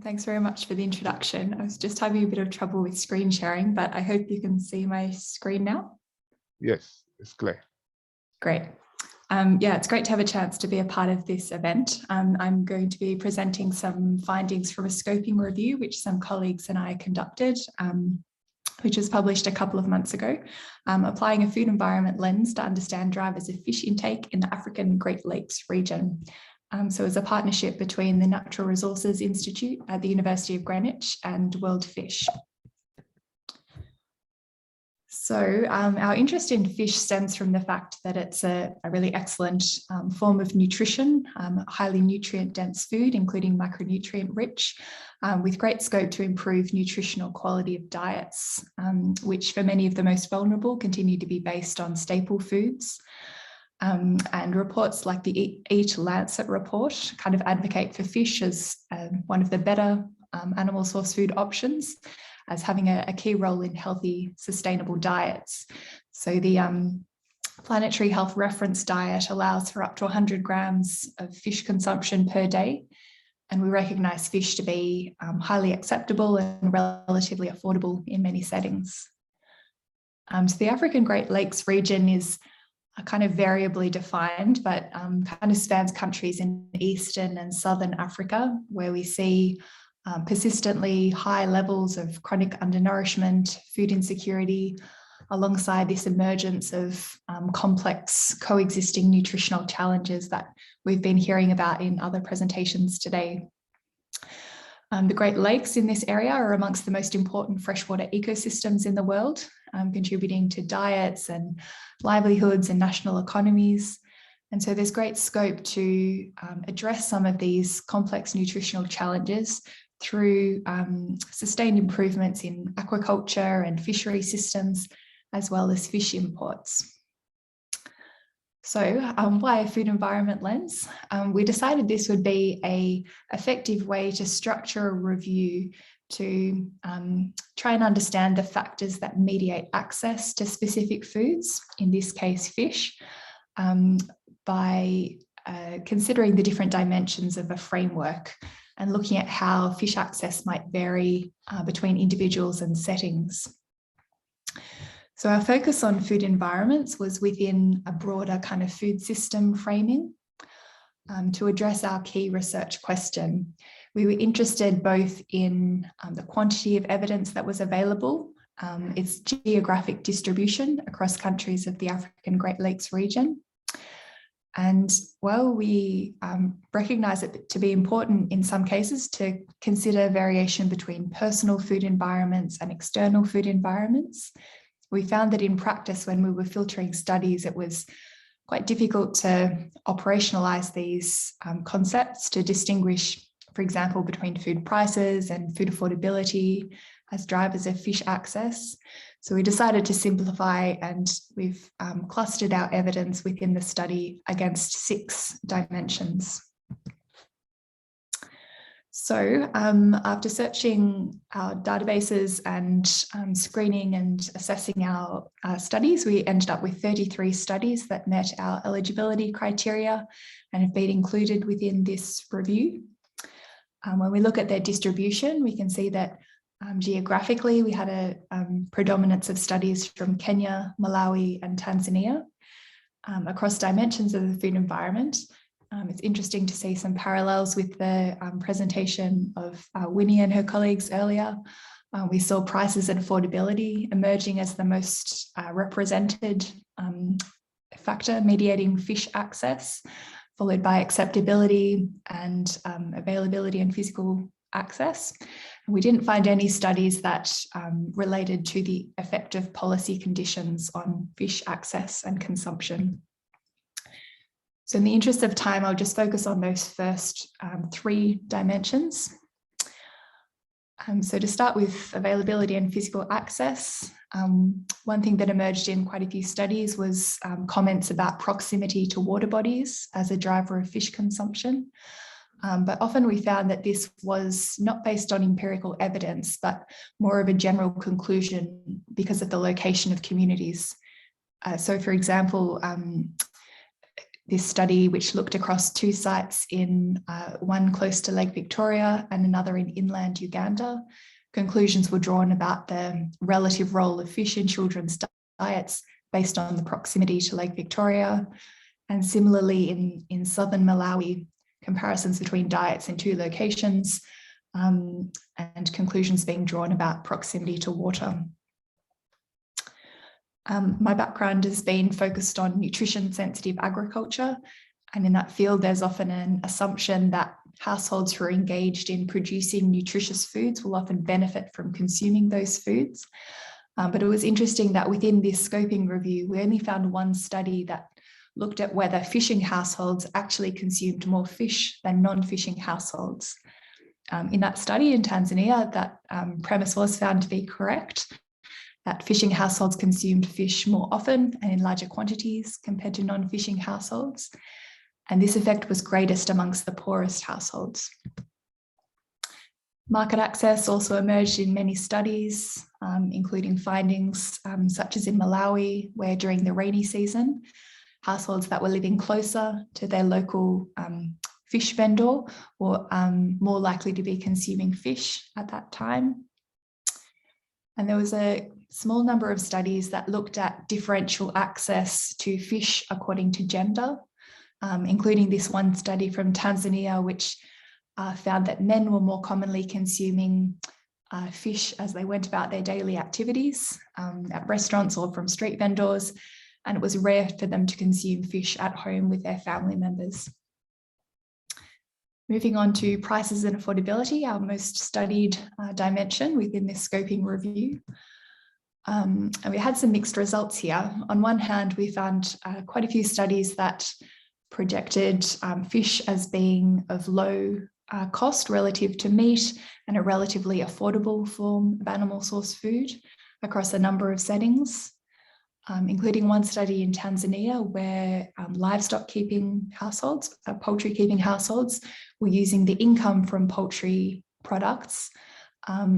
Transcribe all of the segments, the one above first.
Thanks very much for the introduction. I was just having a bit of trouble with screen sharing, but I hope you can see my screen now. Yes, it's clear. Great. Yeah, it's great to have a chance to be a part of this event. I'm going to be presenting some findings from a scoping review, which some colleagues and I conducted, which was published a couple of months ago, applying a food environment lens to understand drivers of fish intake in the African Great Lakes region. So it's a partnership between the Natural Resources Institute at the University of Greenwich and World Fish. So our interest in fish stems from the fact that it's a really excellent form of nutrition, highly nutrient-dense food, including macronutrient-rich, with great scope to improve nutritional quality of diets, which for many of the most vulnerable continue to be based on staple foods. And reports like the Eat Lancet report kind of advocate for fish as one of the better animal source food options, as having a key role in healthy, sustainable diets. So the Planetary Health Reference Diet allows for up to 100 grams of fish consumption per day. And we recognise fish to be highly acceptable and relatively affordable in many settings. So the African Great Lakes region is kind of variably defined, but kind of spans countries in Eastern and Southern Africa, where we see persistently high levels of chronic undernourishment, food insecurity, alongside this emergence of complex coexisting nutritional challenges that we've been hearing about in other presentations today. The Great Lakes in this area are amongst the most important freshwater ecosystems in the world, contributing to diets and livelihoods and national economies. And so there's great scope to address some of these complex nutritional challenges through sustained improvements in aquaculture and fishery systems, as well as fish imports. So why a food environment lens? We decided this would be an effective way to structure a review to try and understand the factors that mediate access to specific foods, in this case fish, by considering the different dimensions of a framework and looking at how fish access might vary between individuals and settings. So our focus on food environments was within a broader kind of food system framing to address our key research question. We were interested both in the quantity of evidence that was available, its geographic distribution across countries of the African Great Lakes region. And well, we recognise it to be important in some cases to consider variation between personal food environments and external food environments. We found that in practice, when we were filtering studies, it was quite difficult to operationalise these concepts to distinguish, for example, between food prices and food affordability as drivers of fish access. So we decided to simplify, and we've clustered our evidence within the study against 6 dimensions. So after searching our databases and screening and assessing our studies, we ended up with 33 studies that met our eligibility criteria and have been included within this review. When we look at their distribution, we can see that geographically, we had a predominance of studies from Kenya, Malawi, and Tanzania across dimensions of the food environment. It's interesting to see some parallels with the presentation of Winnie and her colleagues earlier. We saw prices and affordability emerging as the most represented factor mediating fish access, followed by acceptability and availability and physical access. And we didn't find any studies that related to the effect of policy conditions on fish access and consumption. So in the interest of time, I'll just focus on those first 3 dimensions. So to start with availability and physical access, one thing that emerged in quite a few studies was comments about proximity to water bodies as a driver of fish consumption. But often we found that this was not based on empirical evidence, but more of a general conclusion because of the location of communities. So for example, this study, which looked across 2 sites in one close to Lake Victoria and another in inland Uganda. Conclusions were drawn about the relative role of fish in children's diets based on the proximity to Lake Victoria. And similarly in southern Malawi, comparisons between diets in 2 locations, and conclusions being drawn about proximity to water. My background has been focused on nutrition-sensitive agriculture, and in that field there's often an assumption that households who are engaged in producing nutritious foods will often benefit from consuming those foods. But it was interesting that within this scoping review, we only found one study that looked at whether fishing households actually consumed more fish than non-fishing households. In that study in Tanzania, that premise was found to be correct, that fishing households consumed fish more often and in larger quantities compared to non-fishing households. And this effect was greatest amongst the poorest households. Market access also emerged in many studies, including findings such as in Malawi, where during the rainy season, households that were living closer to their local fish vendor were more likely to be consuming fish at that time. And there was a small number of studies that looked at differential access to fish according to gender, including this one study from Tanzania, which found that men were more commonly consuming fish as they went about their daily activities at restaurants or from street vendors, and it was rare for them to consume fish at home with their family members. Moving on to prices and affordability, our most studied dimension within this scoping review. And we had some mixed results here. On one hand, we found quite a few studies that projected fish as being of low cost relative to meat and a relatively affordable form of animal source food across a number of settings, including one study in Tanzania where livestock keeping households, poultry keeping households, were using the income from poultry products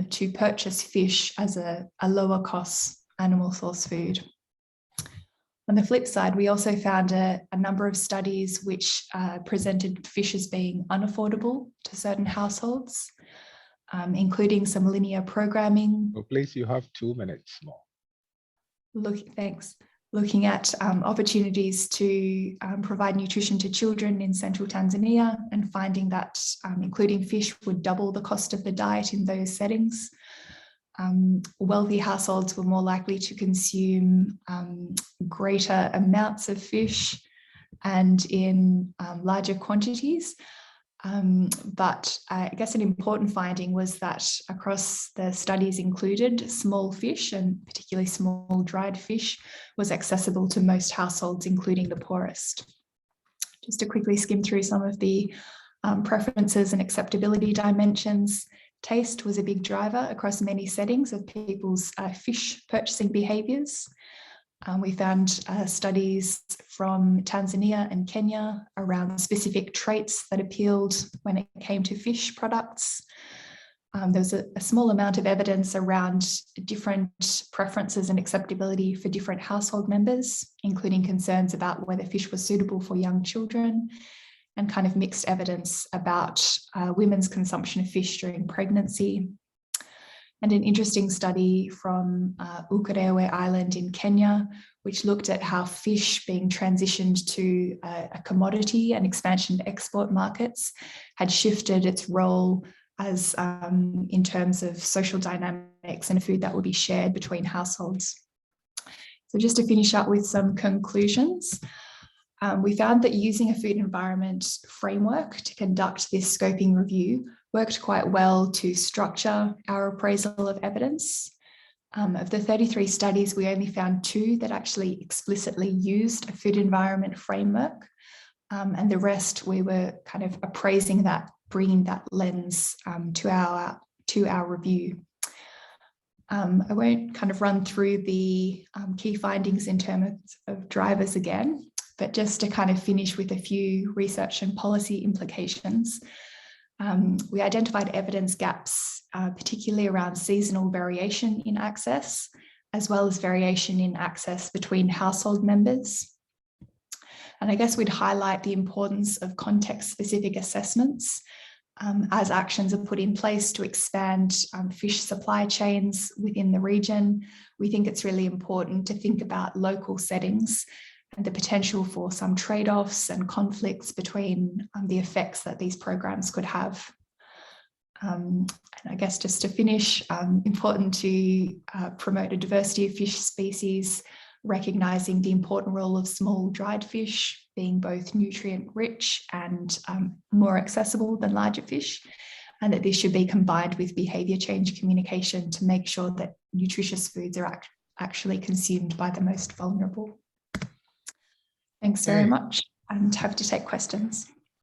to purchase fish as a lower cost animal source food. On the flip side, we also found a number of studies which presented fish as being unaffordable to certain households, including some linear programming. Oh, please, you have 2 minutes more. Thanks. Looking at opportunities to provide nutrition to children in central Tanzania and finding that including fish would double the cost of the diet in those settings. Wealthy households were more likely to consume greater amounts of fish and in larger quantities. But I guess an important finding was that across the studies included, small fish and particularly small dried fish was accessible to most households, including the poorest. Just to quickly skim through some of the preferences and acceptability dimensions. Taste was a big driver across many settings of people's fish purchasing behaviours. We found studies from Tanzania and Kenya around specific traits that appealed when it came to fish products. There was a small amount of evidence around different preferences and acceptability for different household members, including concerns about whether fish was suitable for young children, and kind of mixed evidence about women's consumption of fish during pregnancy. And an interesting study from Ukerewe Island in Kenya, which looked at how fish being transitioned to a commodity and expansion to export markets had shifted its role as in terms of social dynamics and a food that would be shared between households. So just to finish up with some conclusions, we found that using a food environment framework to conduct this scoping review worked quite well to structure our appraisal of evidence. Of the 33 studies, we only found 2 that actually explicitly used a food environment framework, and the rest we were kind of appraising that, bringing that lens to our review. I won't kind of run through the key findings in terms of drivers again, but just to kind of finish with a few research and policy implications. We identified evidence gaps, particularly around seasonal variation in access, as well as variation in access between household members. And I guess we'd highlight the importance of context-specific assessments as actions are put in place to expand fish supply chains within the region. We think it's really important to think about local settings and the potential for some trade-offs and conflicts between the effects that these programs could have. And I guess just to finish, important to promote a diversity of fish species, recognising the important role of small dried fish being both nutrient rich and more accessible than larger fish, and that this should be combined with behaviour change communication to make sure that nutritious foods are actually consumed by the most vulnerable. Thanks very much, and happy to take questions.